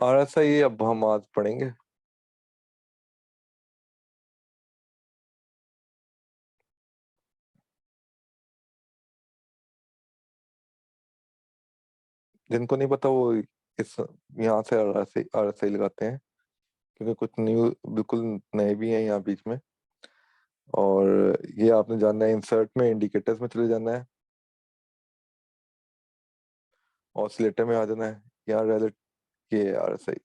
RSI अब हम आज पढ़ेंगे। जिनको नहीं पता वो इस यहाँ से RSI लगाते हैं, क्योंकि कुछ न्यू बिल्कुल नए भी हैं यहाँ बीच में। और ये आपने जानना है, इंसर्ट में इंडिकेटर्स में चले जाना है, ऑसिलेटर में आ जाना है। यहाँ ये RSI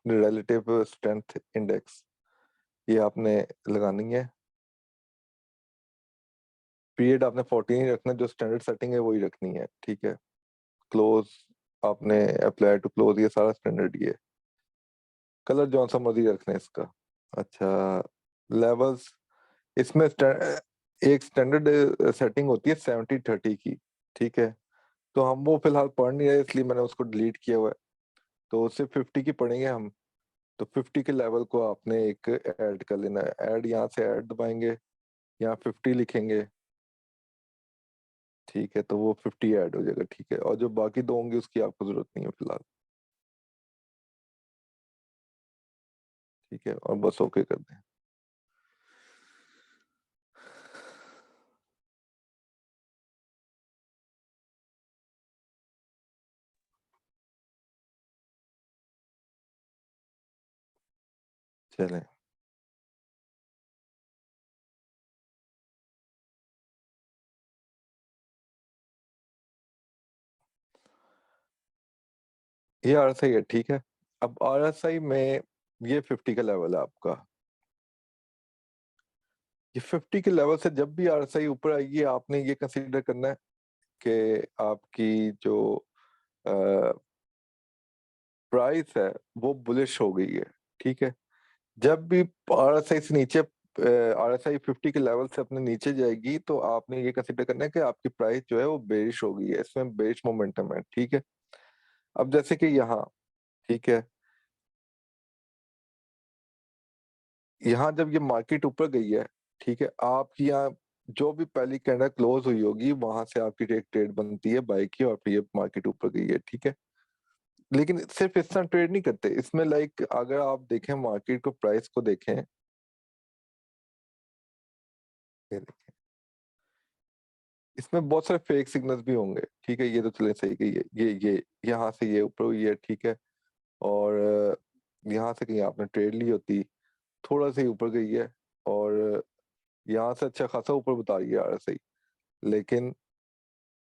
रिलेटिव स्ट्रेंथ इंडेक्स, ये आपने लगानी है। पीरियड आपने 14 ही रखना है, जो स्टैंडर्ड सेटिंग है वही रखनी है, ठीक है। क्लोज आपने अप्लाई टू क्लोज, ये सारा स्टैंडर्ड ही है। कलर जौन सा मर्जी रखना है इसका। अच्छा, लेवल्स, इसमें एक स्टैंडर्ड सेटिंग होती है 70-30 की, ठीक है। तो हम वो फिलहाल पढ़ नहीं रहे, इसलिए मैंने उसको डिलीट किया हुआ है। तो सिर्फ 50 की पढ़ेंगे हम। तो 50 के लेवल को आपने एक ऐड कर लेना है। ऐड, यहाँ से ऐड दबाएंगे, यहाँ 50 लिखेंगे, ठीक है। तो वो 50 ऐड हो जाएगा, ठीक है। और जो बाकी दो होंगे उसकी आपको जरूरत नहीं है फिलहाल, ठीक है। और बस ओके कर दें। चलें, ये RSI है, ठीक है। अब RSI में ये 50 का लेवल है आपका। ये 50 के लेवल से जब भी RSI ऊपर आएगी, आपने ये कंसीडर करना है कि आपकी जो प्राइस है वो बुलिश हो गई है, ठीक है। जब भी RSI से नीचे, RSI 50 के लेवल से अपने नीचे जाएगी, तो आपने ये कंसीडर करना है कि आपकी प्राइस जो है वो बेरिश हो गई है, इसमें बेरिश मोमेंटम है, ठीक है। अब जैसे कि यहाँ, ठीक है, यहाँ जब ये मार्केट ऊपर गई है, ठीक है, आपकी यहाँ जो भी पहली कैंडल क्लोज हुई होगी, वहां से आपकी एक ट्रेड बनती है बाय की, और फिर ये मार्केट ऊपर गई है, ठीक है। लेकिन सिर्फ इस तरह ट्रेड नहीं करते इसमें, लाइक अगर आप देखें मार्केट को, प्राइस को देखें, ये देखें, इसमें बहुत सारे फेक सिग्नल्स भी होंगे, ठीक है। ये तो चले सही गई है, ये यहाँ से ये ऊपर हुई है, ठीक है। और यहाँ से कहीं आपने ट्रेड ली होती, थोड़ा सा ही ऊपर गई है, और यहाँ से अच्छा खासा ऊपर बता रही है RSI, लेकिन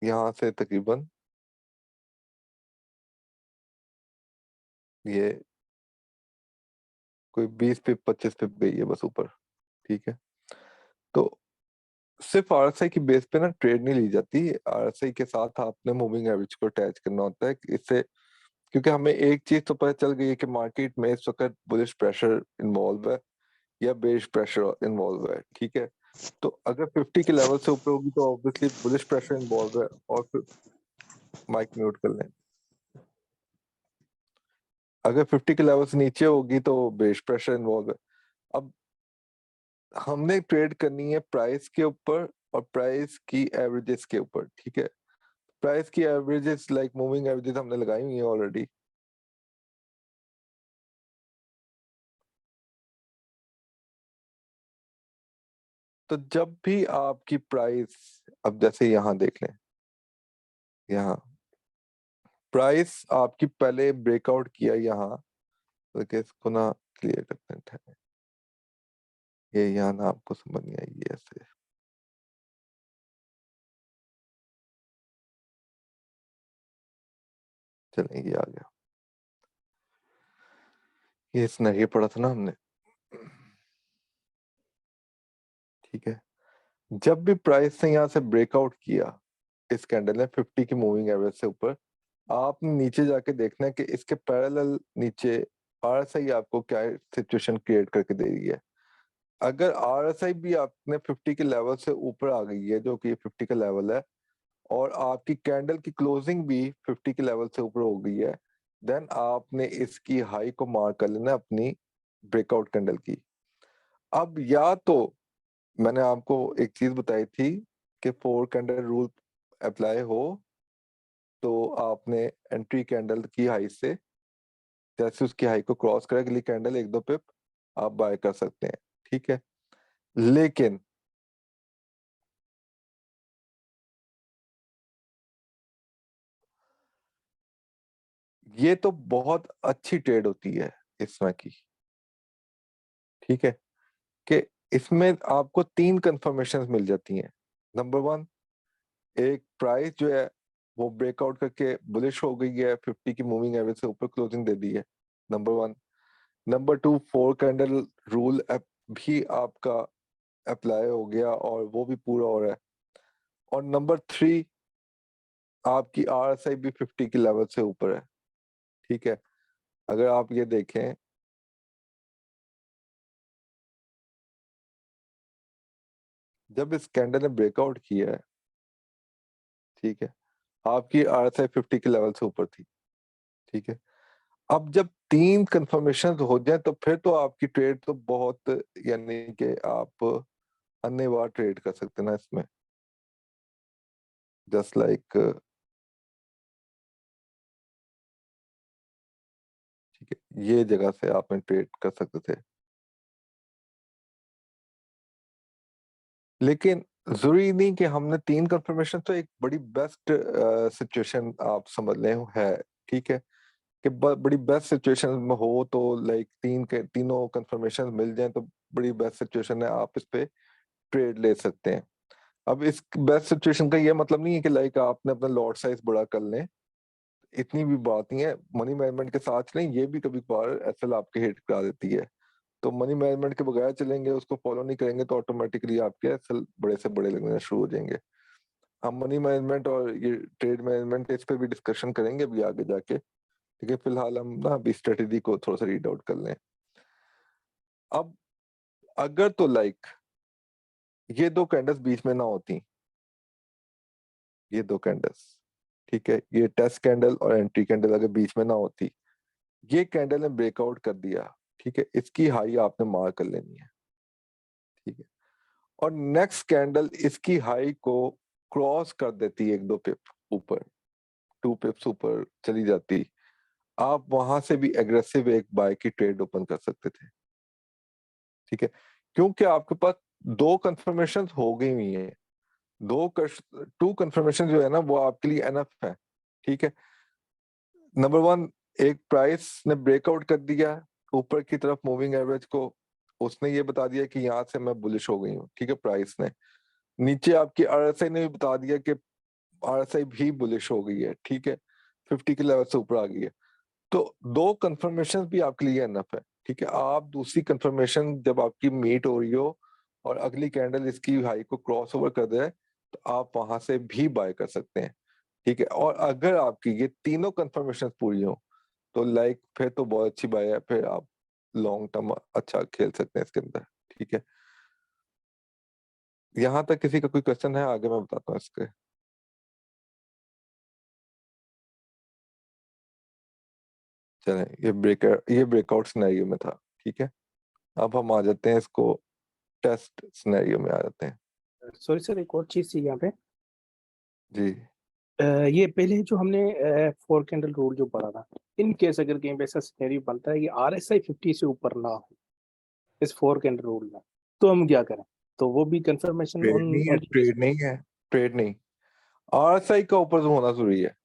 यहाँ से तकरीबन ये कोई 20 पिप 25 पिप गई है बस ऊपर, ठीक है। तो सिर्फ RSI की बेस पे ना ट्रेड नहीं ली जाती। RSI के साथ आपने मूविंग एवरेज को अटैच करना होता है, इससे, क्योंकि हमें एक चीज तो पता चल गई है कि मार्केट में इस वक्त बुलिश प्रेशर इन्वॉल्व है या बेरिश प्रेशर इन्वॉल्व है, ठीक है। तो अगर 50 के लेवल से ऊपर होगी तो ऑब्वियसली बुलिश प्रेशर इन्वॉल्व है, और फिर माइक म्यूट कर लें। अगर 50 के लेवल से नीचे होगी तो बेरिश प्रेशर इन्वॉल्व है। अब हमने ट्रेड करनी है प्राइस के ऊपर और प्राइस की एवरेजेस के ऊपर, ठीक है। प्राइस की एवरेजेस, लाइक मूविंग एवरेजेस हमने लगाई हुई है ऑलरेडी। तो जब भी आपकी प्राइस, अब जैसे यहाँ देख लें, यहाँ प्राइस आपकी पहले ब्रेकआउट किया यहाँ, तो इसको ना क्लियर करते हैं, ठहरें। ये यहाँ ना आपको समझ नहीं आएगी ऐसे। चलें, ये आ गया, ये सिनेरियो पढ़ा था ना हमने, ठीक है। जब भी प्राइस ने यहाँ से ब्रेकआउट किया, इस कैंडल ने 50 की मूविंग एवरेज से ऊपर, आपने नीचे जाके देखना है कि इसके पैरेलल नीचे RSI आपको क्या सिचुएशन क्रिएट करके दे रही है। अगर RSI भी आपने 50 के लेवल से ऊपर आ गई है, जो कि 50 का लेवल है, और आपकी कैंडल की क्लोजिंग भी 50 के लेवल से ऊपर हो गई है, देन आपने इसकी हाई को मार्क कर लेना अपनी ब्रेकआउट कैंडल की। अब या तो मैंने आपको एक चीज बताई थी कि 4 कैंडल रूल अप्लाई हो तो आपने एंट्री कैंडल की हाई से जैसे उसकी हाई को क्रॉस करे अगली कैंडल एक दो पिप आप बाय कर सकते हैं, ठीक है। लेकिन ये तो बहुत अच्छी ट्रेड होती है इसमें की, ठीक है, कि इसमें आपको तीन कंफर्मेशन मिल जाती हैं। नंबर वन, एक प्राइस जो है वो ब्रेकआउट करके बुलिश हो गई है, 50 की मूविंग एवरेज से ऊपर क्लोजिंग दे दी है, number one. Number two, four candle rule भी आपका अप्लाई हो गया और वो भी पूरा हो रहा है। और नंबर थ्री, आपकी आरएसआई भी 50 की लेवल से ऊपर है, ठीक है। अगर आप ये देखें, जब इस कैंडल ने ब्रेकआउट किया है, ठीक है, आपकी आरएसआई 50 के लेवल से ऊपर थी, ठीक है। अब जब तीन कंफर्मेशन हो जाए तो फिर तो आपकी ट्रेड तो बहुत, यानी कि आप अन्यवार ट्रेड कर सकते हैं ना इसमें, जस्ट लाइक, ठीक है, ये जगह से आपने ट्रेड कर सकते थे। लेकिन जरूरी नहीं कि हमने तीन कंफर्मेशन, तो एक बड़ी बेस्ट सिचुएशन आप समझ लें है, ठीक है, कि बड़ी बेस्ट सिचुएशन में हो तो लाइक तीन के तीनों कंफर्मेशन मिल जाएं तो बड़ी बेस्ट सिचुएशन है, आप इस पे ट्रेड ले सकते हैं। अब इस बेस्ट सिचुएशन का ये मतलब नहीं है कि लाइक आपने अपना लॉट साइज बड़ा कर लें, इतनी भी बात नहीं है। मनी मैनेजमेंट के साथ चलें, ये भी कभी कभार एसएल आपके हिट करा देती है, तो मनी मैनेजमेंट के बगैर चलेंगे, उसको फॉलो नहीं करेंगे तो ऑटोमेटिकली आपके एसएल बड़े से बड़े लगने शुरू हो जाएंगे। हम मनी मैनेजमेंट और ये ट्रेड मैनेजमेंट इस पे भी डिस्कशन करेंगे अभी आगे जाके, ठीक है। फिलहाल हम ना अभी स्ट्रेटेजी को थोड़ा सा रीड आउट कर लें। अब अगर तो लाइक ये दो कैंडल्स बीच में ना होती, ये दो कैंडल्स, ठीक है, ये टेस्ट कैंडल और एंट्री कैंडल अगर बीच में ना होती, ये कैंडल ने ब्रेकआउट कर दिया, ठीक है, इसकी हाई आपने मार्क कर लेनी है, ठीक है। और नेक्स्ट कैंडल इसकी हाई को क्रॉस कर देती है एक दो पिप ऊपर, टू पिप्स ऊपर चली जाती, आप वहां से भी एग्रेसिव एक बाय की ट्रेड ओपन कर सकते थे, ठीक है, क्योंकि आपके पास दो कंफर्मेशन हो गई हुई है, दो टू कंफर्मेशन जो है ना वो आपके लिए एनफ है, ठीक है। नंबर वन, एक प्राइस ने ब्रेकआउट कर दिया ऊपर की तरफ मूविंग एवरेज को, उसने ये बता दिया कि यहाँ से मैं बुलिश हो गई हूँ, ठीक है, प्राइस ने। नीचे आपकी आरएसआई ने भी बता दिया कि आरएसआई भी बुलिश हो गई है, ठीक है, 50 के लेवल से ऊपर आ गई है। तो दो कंफर्मेशन भी आपके लिए एनफ है, ठीक है। आप दूसरी कंफर्मेशन जब आपकी मीट हो रही हो और अगली कैंडल इसकी हाई को क्रॉस ओवर कर दे तो आप वहां से भी बाय कर सकते हैं, ठीक है। और अगर आपकी ये तीनों कंफर्मेशन पूरी हो तो लाइक फिर तो बहुत अच्छी बाय है, फिर आप लॉन्ग टर्म अच्छा खेल सकते हैं इसके अंदर, ठीक है। यहाँ तक किसी का कोई क्वेश्चन है? आगे मैं बताता हूँ इसके। चलें, ये ब्रेकआउट सिनेरियो में था, ठीक है। अब हम आ जाते हैं इसको टेस्ट सिनेरियो में आ जाते हैं। सॉरी सर, एक और चीज थी यहाँ पे। जी। ये पहले जो हमने फोर कैंडल रूल जो पढ़ा था, इन केस अगर कहीं पे ऐसा सिनेरियो बनता है कि RSI 50 से ऊपर ना हो इस फोर कैंडल रूल में, तो हम क्या करें? तो वो भी कंफर्मेशन ट्रेड उन नहीं है, ट्रेड नहीं है, ट्रेड नहीं, आरएसआई का ऊपर होना जरूरी है।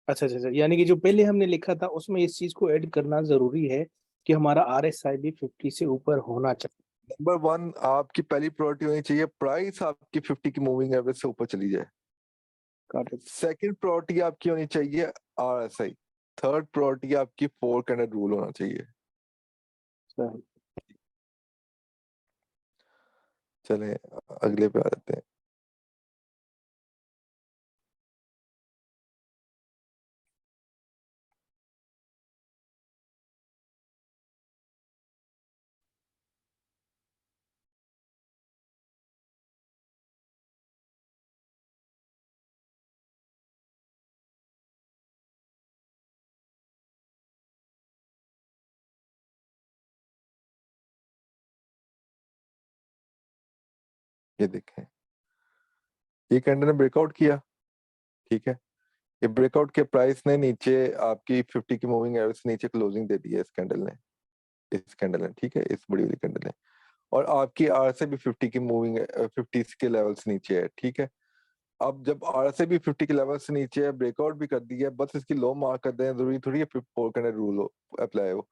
अच्छा अच्छा अच्छा, यानी कि जो पहले हमने लिखा था उसमें इस चीज को ऐड करना जरूरी है कि हमारा RSI भी 50 से ऊपर होना चाहिए। नंबर वन, आपकी पहली प्रायोरिटी होनी चाहिए प्राइस आपकी 50 की मूविंग एवरेज से ऊपर चली जाए। Got it. सेकंड प्रायोरिटी आपकी होनी चाहिए आरएसआई। थर्ड प्रायोरिटी आपकी फोर कैंडल रूल होना चाहिए। सही। चलें अगले पे आ जाते हैं। ये देखें, ये कैंडल ने ब्रेकआउट किया, ठीक है। ये ब्रेकआउट के प्राइस ने नीचे आपकी 50 की मूविंग एवरेज से नीचे क्लोजिंग दे दी है इस कैंडल ने, ठीक है, इस बड़ी वाली कैंडल ने। और आपकी आर से भी 50 की मूविंग 50 के लेवल से नीचे है, ठीक है। अब जब आर से भी 50 के लेवल से नीचे है, ब्रेकआउट भी कर दी है, बस इसकी लो मार्क कर दें, जरूरी थोड़ी है 4 कैंडल रूल अप्लाई हो।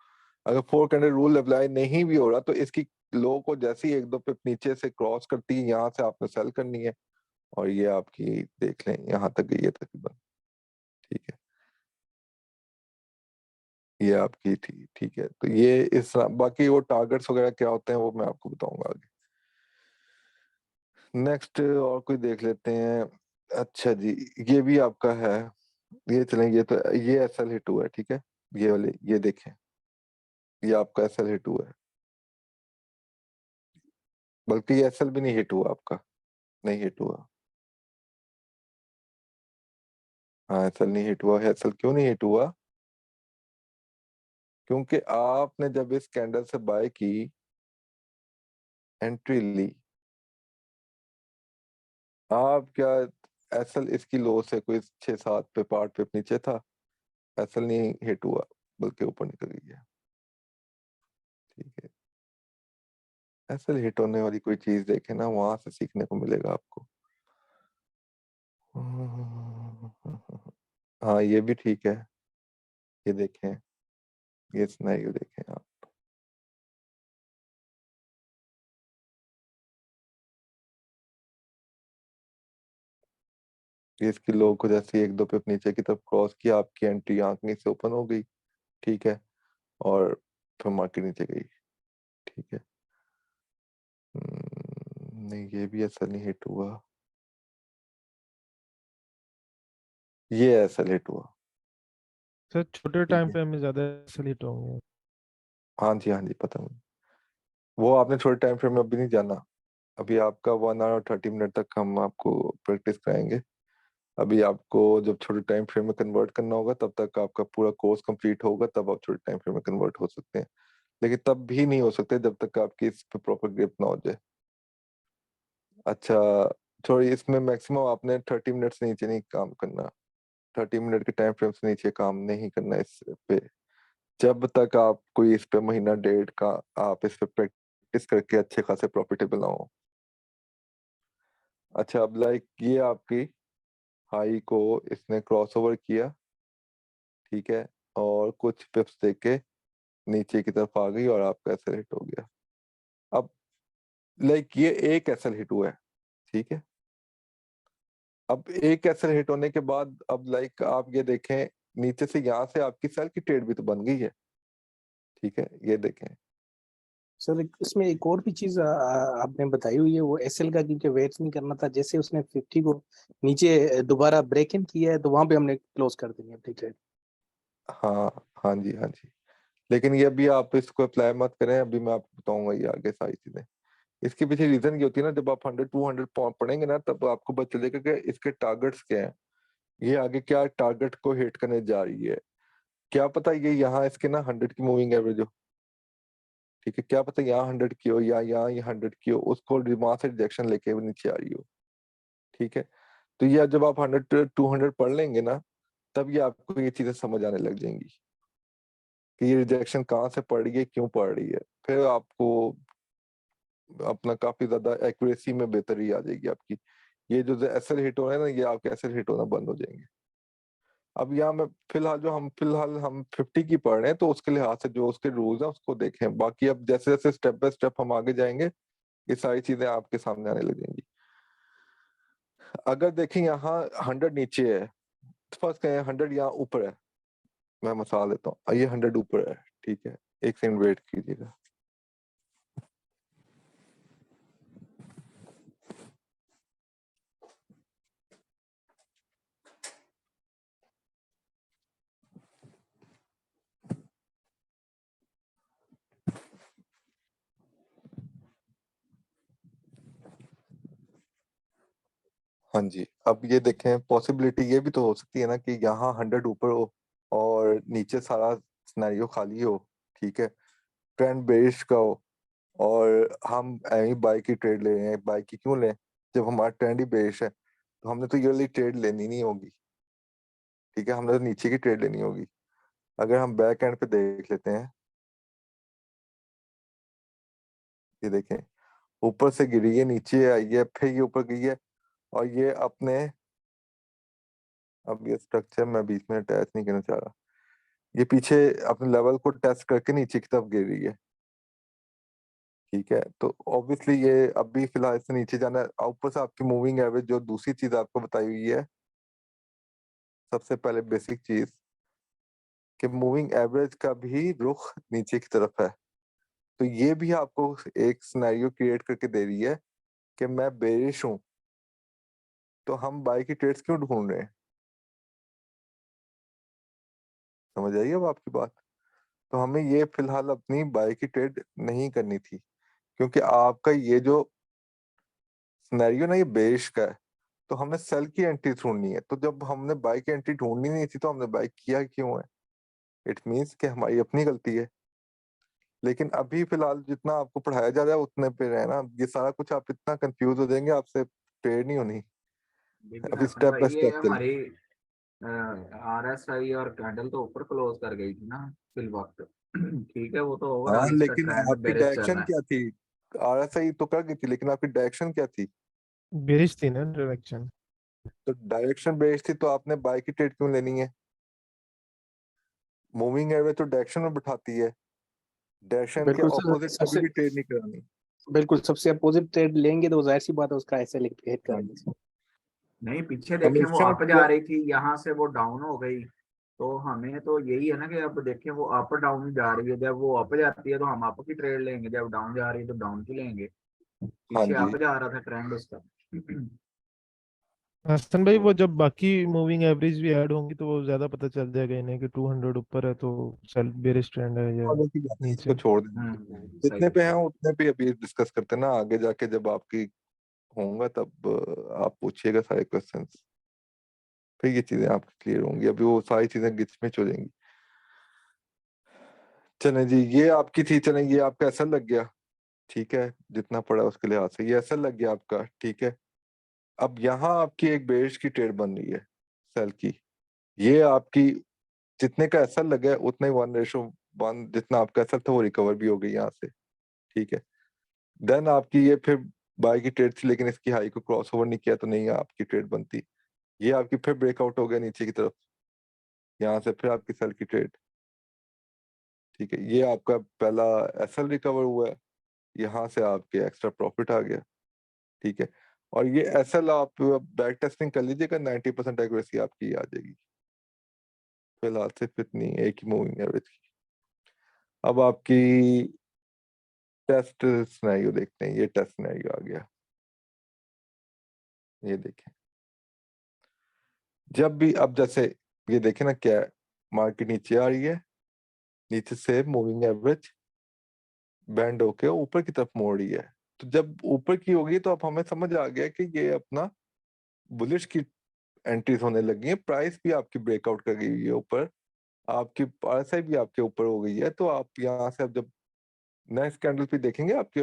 अगर 4 कैंडल रूल अप्लाई नहीं भी हो रहा तो इसकी लो को जैसे ही एक दो पिप नीचे से क्रॉस करती है, यहाँ से आपने सेल करनी है। और ये आपकी देख लें यहाँ तक गई है तकरीबन, ठीक है, ये आपकी थी, ठीक है। तो ये इस बाकी वो टारगेट्स वगैरह क्या होते हैं वो मैं आपको बताऊंगा आगे। नेक्स्ट और कोई देख लेते हैं। अच्छा जी, ये भी आपका है, ये चलें, ये तो ये एसएल हिट हुआ है, ठीक है। ये वाले ये देखें, ये आपका एसएल हिट हुआ है, बल्कि ये एसएल भी नहीं हिट हुआ आपका, नहीं हिट हुआ। हाँ एसएल नहीं हिट हुआ है। एसएल क्यों नहीं हिट हुआ? क्योंकि आपने जब इस कैंडल से बाय की, एंट्री ली, आप क्या, एसएल इसकी लो से कोई 6-7 पे पार्ट पे नीचे था, एसएल नहीं हिट हुआ बल्कि ऊपर निकल गई है, ठीक है। एसएल हिट होने वाली कोई चीज देखे ना, वहां से सीखने को मिलेगा आपको। हाँ ये भी ठीक है, ये देखें, ये सिनेरियो देखें आप। ये इसकी लो को जैसे एक दो पिप नीचे की तरफ क्रॉस किया, आपकी एंट्री आंखनी से ओपन हो गई, ठीक है, और फिर मार्केट नीचे गई, ठीक है। नहीं ये भी ऐसा नहीं हिट हुआ, ये ऐसा हिट हुआ, सर छोटे ठीक टाइम है। पे हमें ज्यादा सलीट होंगे। हाँ जी पता नहीं, वो आपने छोटे टाइम फ्रेम में अभी नहीं जाना। अभी आपका 1 आवर 30 मिनट तक हम आपको प्रैक्टिस कराएंगे। अभी आपको जब छोटे टाइम फ्रेम में कन्वर्ट करना होगा तब तक आपका पूरा कोर्स कंप्लीट होगा, तब आप छोटे टाइम फ्रेम में कन्वर्ट हो सकते हैं। लेकिन तब भी नहीं हो सकते जब तक आपकी इस पे प्रॉपर ग्रिप ना हो जाए। अच्छा, सॉरी, इसमें मैक्सिमम आपने 30 मिनट से नीचे नहीं काम करना, 30 मिनट के टाइम फ्रेम से नीचे काम नहीं करना इस पे, जब तक आप कोई इस पे महीना डेढ़ का आप इस पे प्रैक्टिस करके अच्छे खासे प्रॉफिटेबल ना हो। अच्छा, अब लाइक ये आपकी हाई को इसने क्रॉस ओवर किया, ठीक है, और कुछ पिप्स देके नीचे की तरफ आ गई और आपका एसएल हिट हो गया। अब लाइक ये एक एसएल हिट हुआ है, ठीक है। अब एक एसएल हिट होने के बाद अब लाइक आप ये देखें, नीचे से यहाँ से आपकी सेल की ट्रेड भी तो बन गई है, ठीक है, ये देखें। सर इसमें एक और भी चीज आपने बताई हुई है, वो एसएल का, क्योंकि वेट नहीं करना था, जैसे उसने 50 को नीचे दोबारा ब्रेक इन किया है तो वहां पे हमने क्लोज कर देंगे अपनी ट्रेड। हाँ हाँ जी, लेकिन ये अभी आप इसको अप्लाई मत करें, अभी मैं आपको बताऊंगा ये आगे सारी चीजें। इसके पीछे रीजन ये होती है ना, जब आप 100-200 पढ़ेंगे ना तब आपको पता चलेगा कि इसके टारगेट्स क्या हैं, ये आगे क्या टारगेट को हिट करने जा रही है। क्या पता ये यहाँ इसके ना 100 की मूविंग एवरेज हो, ठीक है, क्या पता यहाँ 100 की हो या यहाँ ये 100 की हो, उसको वहां से रिजेक्शन लेके वो नीचे आ रही हो, ठीक है। तो ये जब आप 100-200 पढ़ लेंगे ना, तब ये आपको ये चीजें समझ आने लग जाएंगी कि ये रिजेक्शन कहाँ से पड़ रही है, क्यों पड़ रही है। फिर आपको अपना काफी ज्यादा एक्यूरेसी में बेहतरी आ जाएगी आपकी। ये जो एसएल हिट हो रहे हैं ना, ये आपके एसएल हिट होना बंद हो जाएंगे। अब यहाँ में फिलहाल हम 50 की पढ़ रहे हैं, तो उसके लिहाज से जो उसके रूल्स हैं उसको देखें। बाकी अब जैसे जैसे स्टेप बाय स्टेप हम आगे जाएंगे, ये सारी चीजें आपके सामने आने लगेंगी। अगर देखें यहाँ 100 नीचे है, फर्स्ट कहें 100 यहाँ ऊपर है, मैं मिसाल देता हूँ, ये 100 ऊपर है, ठीक है, एक सेकंड वेट कीजिएगा। हाँ जी, अब ये देखें, पॉसिबिलिटी ये भी तो हो सकती है ना कि यहाँ 100 ऊपर हो और नीचे सारा सिनेरियो खाली हो, ठीक है, ट्रेंड बेरिश का हो, और हम बाई की ट्रेड ले रहे हैं। बाई की क्यों लें जब हमारा ट्रेंड ही बेरिश है? तो हमने तो ईयरली ट्रेड लेनी नहीं होगी, ठीक है, हमने तो नीचे की ट्रेड लेनी होगी। अगर हम बैक एंड पे देख लेते हैं, ये देखें ऊपर से गिरी है, नीचे आई है, फिर ये ऊपर गई है, और ये अपने, अब ये स्ट्रक्चर मैं बीच में अटैच नहीं करना चाह रहा, ये पीछे अपने लेवल को टेस्ट करके नीचे की तरफ गिर रही है। ठीक है, तो ऑब्वियसली ये अब भी फिलहाल इससे नीचे जाना है। ऊपर से आपकी मूविंग एवरेज, जो दूसरी चीज आपको बताई हुई है, सबसे पहले बेसिक चीज कि मूविंग एवरेज का भी रुख नीचे की तरफ है। तो ये भी आपको एक सिनेरियो क्रिएट करके दे रही है कि मैं बेरिश हूं, तो हम बाई की ट्रेड्स क्यों ढूंढ रहे हैं। समझ आई अब आपकी बात। तो हमें ये फिलहाल अपनी बाई की ट्रेड नहीं करनी थी, क्योंकि आपका ये जो सिनेरियो ना, ये बेरिश का है। तो हमें सेल की एंट्री ढूंढनी है। तो जब हमने बाई की एंट्री ढूंढनी नहीं थी, तो हमने बाई किया क्यों है। इट मीन्स कि हमारी अपनी गलती है। लेकिन अभी फिलहाल जितना आपको पढ़ाया जा रहा है उतने पे रहना, ये सारा कुछ आप इतना कंफ्यूज हो जाएंगे, आपसे ट्रेड नहीं होनी। लेकिन अभी हसन स्टेप भाई बाय ये स्टेप चले। हमारी RSI और कैंडल तो ऊपर क्लोज कर गई थी ना फिल वक्त। ठीक है, वो तो हाँ, ओवरऑल इसका लेकिन ट्रेंड आपकी बेरिश चल डायरेक्शन रहा है। क्या थी। आरएसआई तो कर गई थी, लेकिन आपकी डायरेक्शन क्या थी। बेरिश थी ना डायरेक्शन। तो डायरेक्शन बेस्ड थी, तो आपने बाय की ट्रेड क्यों लेनी है। मूविंग एवरेज तो डायरेक्शन में बिठाती है, डायरेक्शन के बिल्कुल सर, ऑपोजिट कभी सबसे भी ट्रेड नहीं करानी। बिल्कुल सबसे अपोजिट ट्रेड लेंगे तो जाहिर सी बात है उसका ऐसे हिट हाँ करेंगे। जी। नहीं, पीछे देखें वो हमेशा अप जा रही थी, यहाँ से वो डाउन हो गई। तो हमें तो यही है ना कि अब देखें वो अप डाउन जा रही है, जब वो अप जाती है तो हम अप की ट्रेड लेंगे, जब डाउन जा रही है तो डाउन की लेंगे। हाँ पीछे जी, अप जा रहा था ट्रेंड उसका। हसन भाई, तो वो जब बाकी मूविंग एवरेज भी ऐड होंगी तो वो ज्यादा पता चल जाएगा इन्हें कि 200 ऊपर है तो सेल बेरिश ट्रेंड है या आगे की बात है, इसको नीचे। छोड़ दें। सही जितने है पे हैं सही उतने पे अभी डिस्कस करते हैं ना, आगे जाके जब आपकी होगा तब आप पूछिएगा सारे क्वेश्चंस, फिर ये चीजें आपकी क्लियर होंगी। अभी वो सारी चीजें गिच मिच हो जाएंगी। चलें जी, ये आपकी थी। चलें, ये आपका ऐसा लग गया। ठीक है, जितना पड़ा उसके लिहाज से ये ऐसा लग गया आपका। ठीक है, अब यहाँ आपकी एक बेरिश की ट्रेड बन रही है सेल की। ये आपकी जितने का ऐसा लगा है उतने 1:1, जितना आपका ऐसा था वो रिकवर भी हो गई यहाँ से। ठीक है, देन आपकी ये फिर बाय की ट्रेड थी, लेकिन इसकी हाई को क्रॉस ओवर नहीं किया, तो नहीं आपकी ट्रेड बनती। ये आपकी फिर ब्रेकआउट हो गया नीचे की तरफ, यहाँ से फिर आपकी सेल की ट्रेड। ठीक है, ये आपका पहला एसएल रिकवर हुआ है, यहाँ से आपके एक्स्ट्रा प्रॉफिट आ गया। ठीक है, और ये एसएल आप बैक टेस्टिंग कर लीजिएगा, 90% एक्यूरेसी आपकी आ जाएगी। फिलहाल सिर्फ इतनी एक ही मूविंग एवरेज की। अब आपकी टेस्ट सिनेरियो देखते हैं। ये टेस्ट सिनेरियो आ गया, ये देखें। जब भी अब जैसे ये देखें ना, क्या मार्केट नीचे आ रही है, नीचे से मूविंग एवरेज बैंड होके ऊपर की तरफ मोड़ रही है। तो जब ऊपर की होगी तो अब हमें समझ आ गया कि ये अपना बुलिश की एंट्रीज होने लगी है। प्राइस भी आपकी ब्रेकआउट कर गई हुई है ऊपर, आपकी आरएसआई भी आपके ऊपर हो गई है। तो आप यहाँ से अब जब नेक्स्ट कैंडल पे देखेंगे, आपकी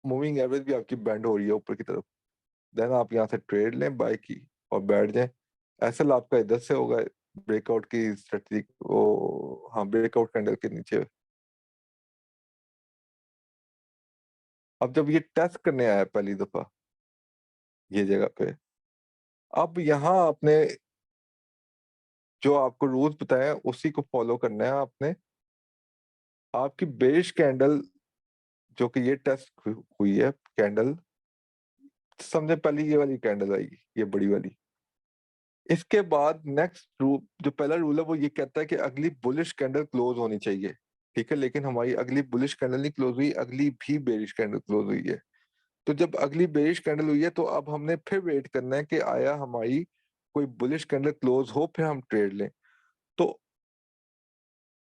मूविंग एवरेज भी आपकी बैंड हो रही है ऊपर की तरफ। देन आप यहाँ से ट्रेड लें बाय की और बैठ जाएं। ऐसा आपका इधर से होगा, ब्रेकआउट की स्ट्रेटजी, वो हाँ, ब्रेकआउट कैंडल के नीचे। अब जब ये टेस्ट करने आया पहली दफा ये जगह पे, अब यहाँ आपने जो आपको रूल्स बताए हैं उसी को फॉलो करना है आपने। आपकी बेरिश कैंडल जो कि ये टेस्ट हुई है कैंडल, समझे पहले ये वाली कैंडल आएगी, ये बड़ी वाली। इसके बाद नेक्स्ट रूल, जो पहला रूल है, वो ये कहता है कि अगली बुलिश कैंडल क्लोज होनी चाहिए। ठीक है, लेकिन हमारी अगली बुलिश कैंडल नहीं क्लोज हुई, अगली भी बेरिश कैंडल क्लोज हुई है। तो जब अगली बेरिश कैंडल हुई है, तो अब हमने फिर वेट करना है कि आया हमारी कोई बुलिश कैंडल क्लोज हो, फिर हम ट्रेड लें। तो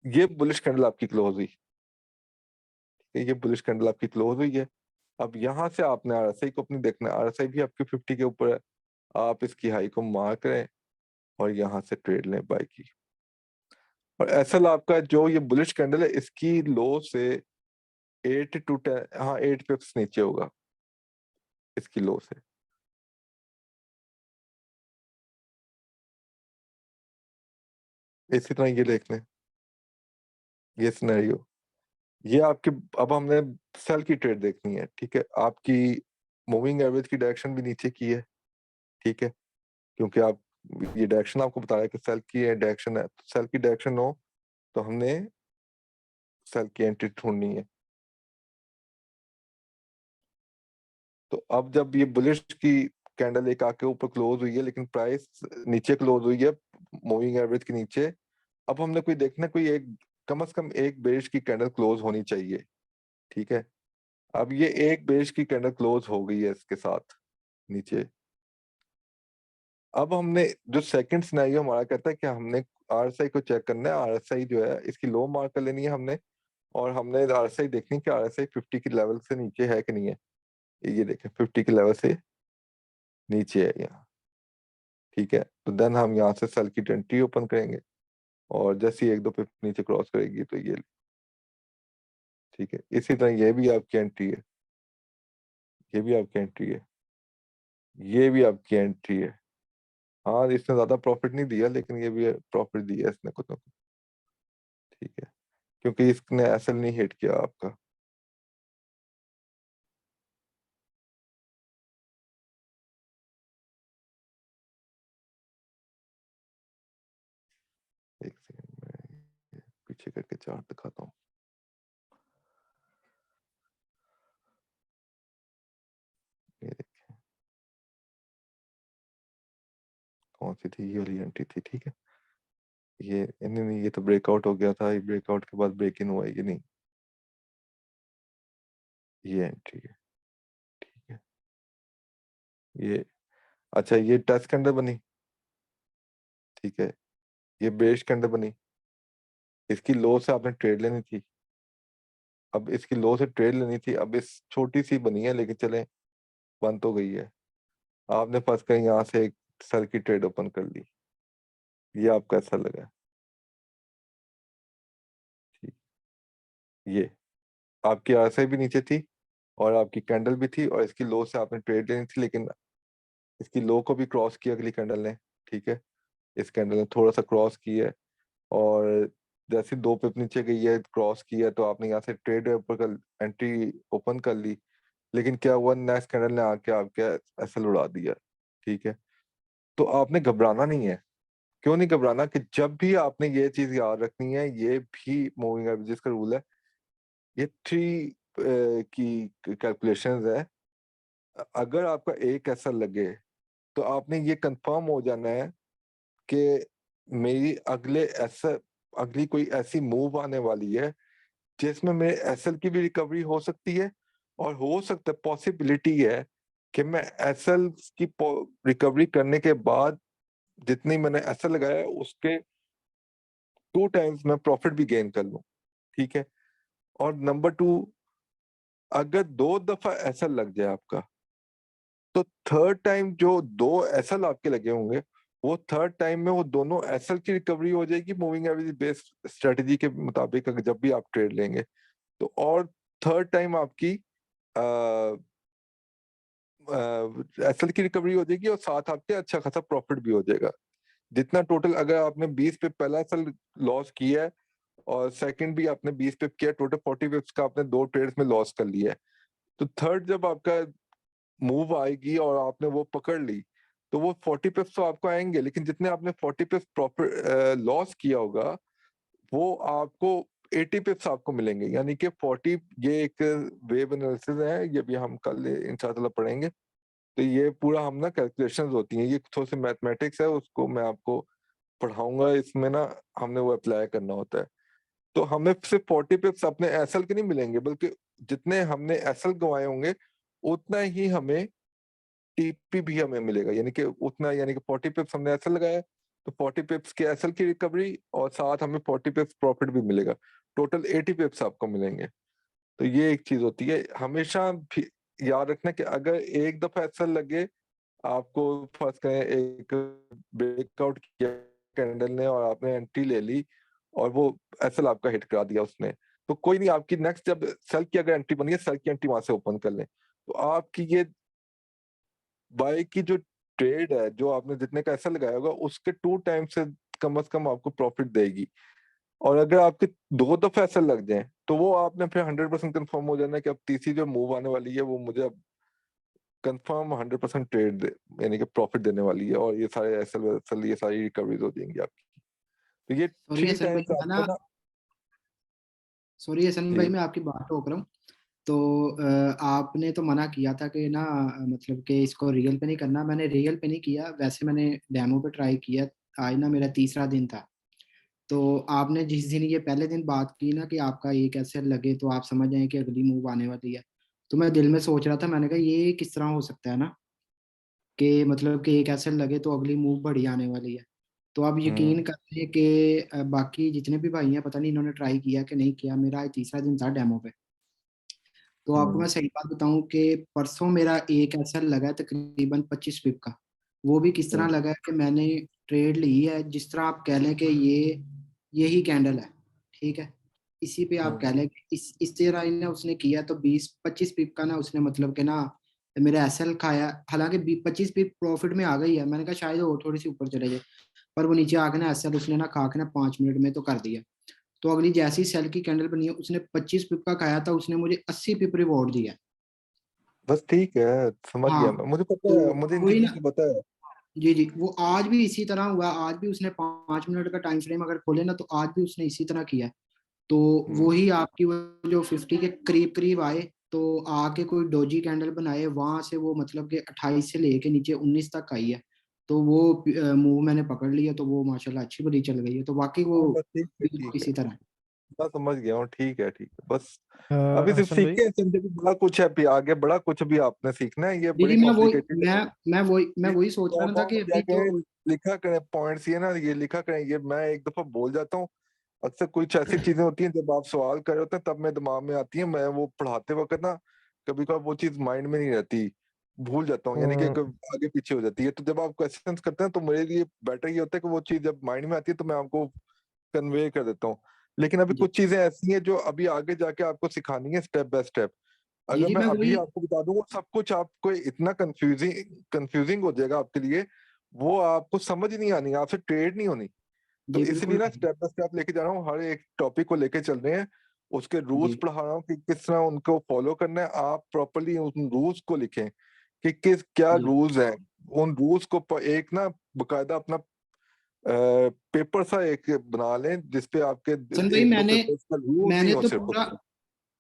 ये बुलिश कैंडल आपकी क्लोज हुई, ये बुलिश कैंडल आपकी क्लोज हुई है। अब यहाँ से आपने आरएसआई को अपनी देखना है, आरएसआई भी आपकी 50 के ऊपर है। आप इसकी हाई को मार्क करें और यहाँ से ट्रेड लें बाय की। और एसएल आपका जो ये बुलिश कैंडल है, इसकी लो से 8 to 10, हाँ 8 पिप्स नीचे होगा इसकी लो से। इसी तरह ये देख लें, ये सिनेरियो, ये आपके, अब हमने सेल की ट्रेड देखनी है, ठीक है। आपकी मूविंग एवरेज की डायरेक्शन भी नीचे की है, ठीक है, क्योंकि आप, ये डायरेक्शन आपको बता रहा है कि सेल की डायरेक्शन है, तो सेल की डायरेक्शन हो तो हमने सेल की एंट्री ढूंढनी है। तो अब जब ये बुलिश की कैंडल एक आके ऊपर क्लोज हुई है लेकिन प्राइस नीचे क्लोज हुई है मूविंग एवरेज के नीचे, अब हमने कोई देखना, कोई एक, कम से कम एक बेरिश की कैंडल क्लोज होनी चाहिए, ठीक है। अब ये एक बेरिश की कैंडल क्लोज हो गई है इसके साथ नीचे। अब हमने जो सेकंड सिनेरियो हमारा कहता है कि हमने आरएसआई को चेक करना है, आरएसआई जो है इसकी लो मार्क कर लेनी है हमने, और हमने आरएसआई देखनी कि आरएसआई 50 के लेवल से नीचे है कि नहीं है। ये देखें 50 के लेवल से नीचे है यहाँ, ठीक है। तो देन हम यहाँ से सेल की एंट्री ओपन करेंगे, और जैसे ही एक दो पिप नीचे क्रॉस करेगी तो ये, ठीक है। इसी तरह ये भी आपकी एंट्री है, ये भी आपकी एंट्री है, ये भी आपकी एंट्री है। हाँ, इसने ज्यादा प्रॉफिट नहीं दिया लेकिन ये भी प्रॉफिट दिया इसने कुछ ना कुछ, ठीक है, क्योंकि इसने एसएल नहीं हिट किया आपका। एक सेकंड में ये पीछे करके चार्ट दिखाता हूँ। ये देखिए कौन सी थी, ये वाली एंट्री थी, ठीक है। ये नहीं नहीं, ये तो ब्रेकआउट हो गया था, ये ब्रेकआउट के बाद ब्रेक इन हुआ है, ये नहीं, ये एंट्री है, ठीक है। ये, अच्छा, ये टेस्ट कैंडल बनी, ठीक है, ये बेरिश कैंडल बनी, इसकी लो से आपने ट्रेड लेनी थी, अब इसकी लो से ट्रेड लेनी थी, अब इस छोटी सी बनी है लेकिन चले, बंद तो गई है। आपने फंस कर यहाँ से एक सेल की ट्रेड ओपन कर ली, ये आपका ऐसा लगा, ठीक, ये आपकी आरएसआई भी नीचे थी और आपकी कैंडल भी थी, और इसकी लो से आपने ट्रेड लेनी थी लेकिन इसकी लो को भी क्रॉस किया अगली कैंडल ने, ठीक है। इस कैंडल ने थोड़ा सा क्रॉस किया है, और जैसे दो पिप नीचे गई है, क्रॉस किया, तो आपने यहाँ से ट्रेड ऊपर कर, एंट्री ओपन कर ली, लेकिन क्या हुआ, नेक्स्ट कैंडल ने आके आपके एसएल उड़ा दिया, ठीक है। तो आपने घबराना नहीं है। क्यों नहीं घबराना, कि जब भी आपने ये चीज याद रखनी है, ये भी मूविंग एवरेजेस का रूल है, ये थ्री की कैलकुलेशंस है। अगर आपका एक ऐसा लगे तो आपने ये कंफर्म हो जाना है कि मेरी अगली कोई ऐसी मूव आने वाली है जिसमें मेरे एसएल की भी रिकवरी हो सकती है, और हो सकता है, पॉसिबिलिटी है कि मैं एसएल की रिकवरी करने के बाद जितनी मैंने एसएल लगाया है उसके 2 टाइम्स मैं प्रॉफिट भी गेन कर लूं, ठीक है। और नंबर 2, अगर 2 दफा एसएल लग जाए आपका, तो थर्ड टाइम जो 2 एसएल आपके लगे होंगे, वो थर्ड टाइम में वो दोनों एसएल की रिकवरी हो जाएगी मूविंग एवरेज बेस्ड स्ट्रेटजी के मुताबिक, अगर जब भी आप ट्रेड लेंगे तो। और थर्ड टाइम आपकी एसएल की रिकवरी हो जाएगी, और साथ आपके अच्छा खासा प्रॉफिट भी हो जाएगा। जितना टोटल, अगर आपने 20 पे पहला एसएल लॉस किया है और सेकंड भी आपने 20 पे किया, टोटल 40 पिप्स का आपने 2 ट्रेड्स में लॉस कर लिया है, तो थर्ड जब आपका मूव आएगी और आपने वो पकड़ ली, तो वो 40 पिप्स तो आपको आएंगे, लेकिन जितने आपने 40 पिप्स प्रॉफिट लॉस किया होगा, वो आपको 80 पिप्स आपको मिलेंगे, यानी कि 40, ये एक वेव एनालिसिस है, ये भी हम कल इंशाल्लाह पढ़ेंगे। तो ये पूरा हम ना कैलकुलेशंस होती हैं, ये थोड़ी सी मैथमेटिक्स है, उसको मैं आपको पढ़ाऊंगा, इसमें ना हमने वो अप्लाई करना होता है। तो हमें सिर्फ 40 पिप्स अपने एसएल के नहीं मिलेंगे, बल्कि जितने हमने एसएल गंवाए होंगे उतना ही हमें टीपी भी हमें मिलेगा, यानी कि उतना, यानी कि 40 पिप्स हमने एसएल लगाया तो 40 पिप्स के एसएल की रिकवरी, और साथ हमें 40 पिप्स प्रॉफिट भी मिलेगा, टोटल 80 पिप्स आपको मिलेंगे। तो ये एक चीज होती है, हमेशा भी याद रखना कि अगर एक दफा एसएल लगे आपको, फर्स्ट करें एक ब्रेकआउट किया कैंडल ने और आपने एंट्री ले ली और वो एसएल आपका हिट करा दिया उसने, तो कोई नहीं, आपकी नेक्स्ट जब सेल की अगर एंट्री बनी है, सेल की एंट्री वहां से ओपन कर लें, तो आपकी ये बाय की जो ट्रेड है, जो आपने जितने का एसएल लगाया होगा उसके 2 टाइम से कम से कम आपको प्रॉफिट देगी। और अगर आपके 2 दफे ऐसे लग जाए तो वो आपने फिर 100% कंफर्म हो जाना है कि अब तीसरी जो मूव आने वाली है वो मुझे अब कंफर्म 100% ट्रेड यानी कि प्रॉफिट देने वाली है, और ये सारे एसएल ये सारी रिकवरीज हो जाएंगी आपकी। तो ये सॉरी 3 हसन भाई, टाइम्स आपको ना सॉरी हसन जी भाई, मैं आपकी बात रोक रहा हूँ। तो आपने तो मना किया था कि ना मतलब कि इसको रियल पे नहीं करना। मैंने रियल पे नहीं किया, वैसे मैंने डेमो पे ट्राई किया। आज ना मेरा तीसरा दिन था। तो आपने जिस दिन ये पहले दिन बात की ना कि आपका एक ऐसे लगे तो आप समझ जाए कि अगली मूव आने वाली है, तो मैं दिल में सोच रहा था, मैंने कहा ये किस तरह हो सकता है ना कि मतलब कि एक ऐसे लगे तो अगली मूव बड़ी आने वाली है। तो आप यकीन करें कि बाकी जितने भी भाई हैं, पता नहीं इन्होंने ट्राई किया कि नहीं किया, मेरा आज तीसरा दिन था डेमो पे। तो आपको मैं सही बात बताऊं कि परसों मेरा एक ऐसा लगा है तकरीबन 25 पिप का। वो भी किस तरह लगा है कि मैंने ट्रेड ली है, जिस तरह आप कह लें कि यही कैंडल है, ठीक है, इसी पे आप कह लें कि इस तरह इन्हें उसने किया। तो 20-25 पिप का ना उसने मतलब कि ना मेरा एसएल खाया। हालांकि 25 पिप प्रॉफिट में आ गई है, मैंने कहा शायद और थोड़ी सी ऊपर चले जाए, पर वो नीचे आके ना एसएल उसने ना खा के ना 5 मिनट में तो कर दिया। तो अगली जैसी सेल की कैंडल बनी है, उसने 25 पिप का खाया था, उसने मुझे 80 पिप रिवॉर्ड दिया। बस ठीक है, समझ हाँ, गया मैं, मुझे पता तो है, मुझे इन वही चीजों ना, से पता है। जी जी, वो आज भी इसी तरह हुआ। आज भी उसने 5 मिनट का टाइम फ्रेम अगर खोले ना, तो आज भी उसने इसी तरह किया। तो वही आपकी वो जो 50 के करीब करीब आए, तो आके कोई डोजी कैंडल बनाए, वहां से वो मतलब कि 28 से लेके नीचे 19 तक आई है। तो वो मूव मैंने पकड़ लिया, तो वो माशाल्लाह अच्छी बड़ी चल गई है। तो वाकई वो हाँ बस ठीक है, इसी तरह है। मैं समझ गया हूँ, ठीक है ठीक है। बस अ, अभी सिर्फ हसन भाई, सीखे हैं, समझे कि बड़ा कुछ है, अभी आगे बड़ा कुछ भी आपने सीखना है, ये जी बड़ी जी, कॉम्प्लिकेटेड है। मैं ये वही सोच रहा था नोट कि क्या अभी तो करें, लिखा करें पॉइंट्स, ये ना ये लिखा करें, ये मैं एक दफा भूल जाता हूँ। अक्सर कुछ ऐसी चीजें होती हैं जब आप सवाल कर रहे होते हैं तब मेरे दिमाग में आती है, मैं वो पढ़ाते वक्त ना कभी कभी वो चीज माइंड में नहीं रहती, भूल जाता हूँ, यानी कि आगे पीछे हो जाती है। तो जब आप क्वेश्चंस करते हैं तो मेरे लिए बेटर ये होता है कि वो चीज जब माइंड में आती है तो मैं आपको कन्वे कर देता हूँ। लेकिन अभी जी कुछ चीजें ऐसी हैं जो अभी आगे जाके आपको सिखानी है स्टेप बाय स्टेप। जी अगर जी, मैं मैं अभी वही, आपको बता दूं वो सब कुछ आपको इतना कंफ्यूजिंग हो जाएगा आपके लिए, वो आपको समझ ही नहीं आनी, आपसे ट्रेड नहीं होनी। तो जी इसलिए बिल्कुल ना स्टेप बाय स्टेप लेके जा रहा हूँ, हर एक टॉपिक को लेके चल रहे हैं, उसके रूल्स जी पढ़ा रहा हूँ कि किस तरह उनको फॉलो करना है। आप प्रॉपरली उन रूल्स को लिखें कि किस क्या जी। रूल्स हैं, उन रूल्स को एक ना बकायदा अपना पेपर सा एक बना लें जिसपे आपके सन भाई, एक दो पेपर्स का रूल्स ही मैंने हो तो सिर्फ पूरा उसमें।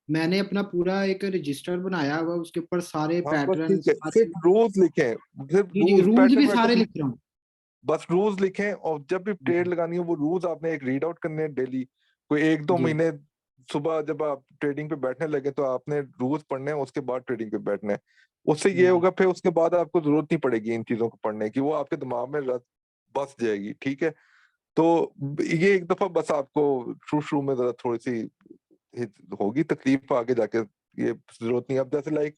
मैंने अपना पूरा एक रजिस्टर बनाया हुआ, उसके ऊपर सारे हाँ बस पैटर्न ठीक है, सारे, सिर्फ रूल्स लिखें, सिर्फ जी जी, रूल्स रूल्स भी पैटर्न सारे वैटर्न, लिख रहा हूँ। बस रूल्स लिखें। और जब भी ट्रेड लगानी हो वो रूल्स आपने एक रीड आउट करने हैं डेली, कोई 1-2 महीने सुबह जब आप ट्रेडिंग पे बैठने लगे तो आपने रूल्स पढ़ने हैं, उसके बाद ट्रेडिंग पे बैठना है। उससे ये जी होगा फिर उसके बाद आपको जरूरत नहीं पड़ेगी इन चीजों को पढ़ने की, वो आपके दिमाग में बस जाएगी, ठीक है। तो ये एक दफा बस आपको शुरू शुरू में जरा थोड़ी सी होगी तकलीफ, आगे जाके ये जरूरत नहीं। अब जैसे लाइक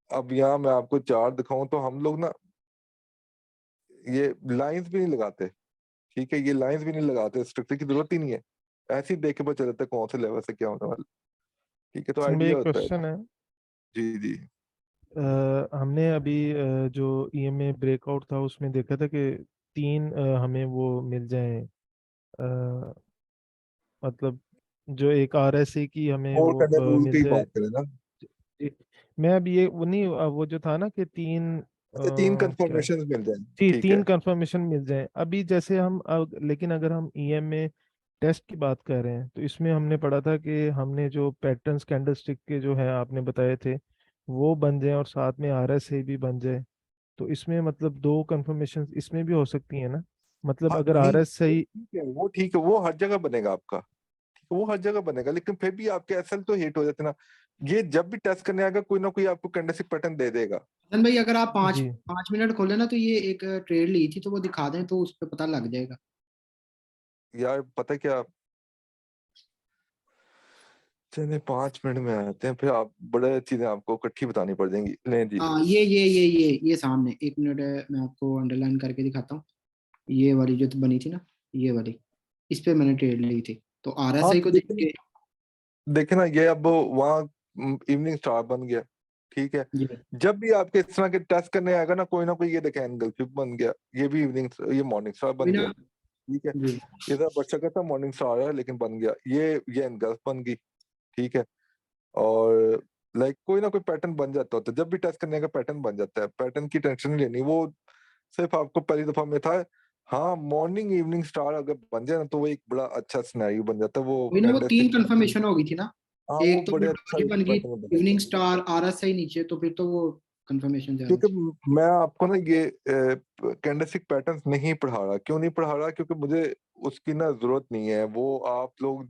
अब यहाँ मैं आपको चार्ट दिखाऊं तो हम लोग ना ये लाइंस भी नहीं लगाते, ठीक है, ये लाइंस भी नहीं लगाते, स्ट्रक्चर की जरूरत ही नहीं है, ऐसे ही देख के पता चलता है कौन से लेवल से क्या होने वाला, ठीक है, तो हसन भाई आइडिया एक होता है। क्वेश्चन है। जी जी। हमने अभी जो ईएमए ब्रेकआउट था उसमें देखा था कि तीन हमें वो मिल जाए, मतलब जो एक आरएसए की हमें फोर वो कैंडल रूल मिल की जाए। बात करें ना, जी, मैं अभी ये वो नहीं वो जो था ना कि तीन अच्छा 3 क्या, कंफर्मेशन मिल जाए, जी ठीक तीन है। कंफर्मेशन मिल जाए अभी जैसे हम लेकिन अगर हम ईएमए टेस्ट की बात कर रहे हैं तो इसमें हमने पढ़ा था कि हमने जो पैटर्न्स कैंडलस्टिक के जो है आपने बताए थे वो बन जाए और साथ में आरएसए भी बन जाए। तो इसमें मतलब दो कंफर्मेशन इसमें भी हो सकती है ना, मतलब हाँ अगर नहीं आरएस वो सही। ठीक है, वो ठीक है, वो हर जगह बनेगा आपका, वो हर जगह बनेगा, लेकिन फिर भी आपके एसएल तो हिट हो जाते ना। ये जब भी टेस्ट करने आएगा कोई ना कोई आपको कैंडलस्टिक पैटर्न दे देगा। हसन भाई, अगर आप पाँच जी 5 मिनट खोले ना, तो ये एक ट्रेड ली थी, तो वो दिखा दें तो उस पर पता लग जाएगा। यार पता है क्या, चलिए 5 मिनट में आते हैं, फिर आप बड़े चीजें आपको इकट्ठी बतानी पड़ जाएंगी, लें जी। हाँ, ये सामने एक मिनट है, मैं आपको अंडरलाइन करके दिखाता हूँ। ये वाली जो तो बनी थी ना, ये वाली, इस पे मैंने ट्रेड ली थी। तो हाँ आरएसआई तो को देख देखे के, देखे ना, ये अब वहाँ इवनिंग स्टार बन गया, ठीक है। जी जब भी आपके इस तरह के टेस्ट करने आएगा ना कोई ये देखे एंगल फ्लिप बन गया, ये भी इवनिंग, ये मॉर्निंग स्टार कोई बन ना, गया। ठीक है। जी ये था बच्चा का था मॉर्निंग स्टार है लेकिन बन गया, ये एनगल्फ बन गई, ठीक है। और लाइक कोई ना कोई पैटर्न बन जाता होता है, जब भी टेस्ट करने का पैटर्न बन जाता है, पैटर्न की टेंशन नहीं लेनी, वो सिर्फ आपको पहली दफा में था। हाँ, मॉर्निंग इवनिंग स्टार अगर बन जाए ना तो वो एक बड़ा अच्छा सिनेरियो बन जाता है, वो वही ना, वो 3 कैंडलस्टिक। कंफर्मेशन हो गई थी ना, हाँ, वो एक तो बड़े वो अच्छा डोजी बन गई, पैटर्न बन इवनिंग जाता है। स्टार RSI नीचे, तो फिर तो वो कंफर्मेशन ज्यादा क्योंकि थी। मैं आपको ना ये कैंडलस्टिक पैटर्न्स नहीं पढ़ा रहा, क्यों नहीं पढ़ा रहा, क्योंकि मुझे उसकी ना जरूरत नहीं है, वो आप लोग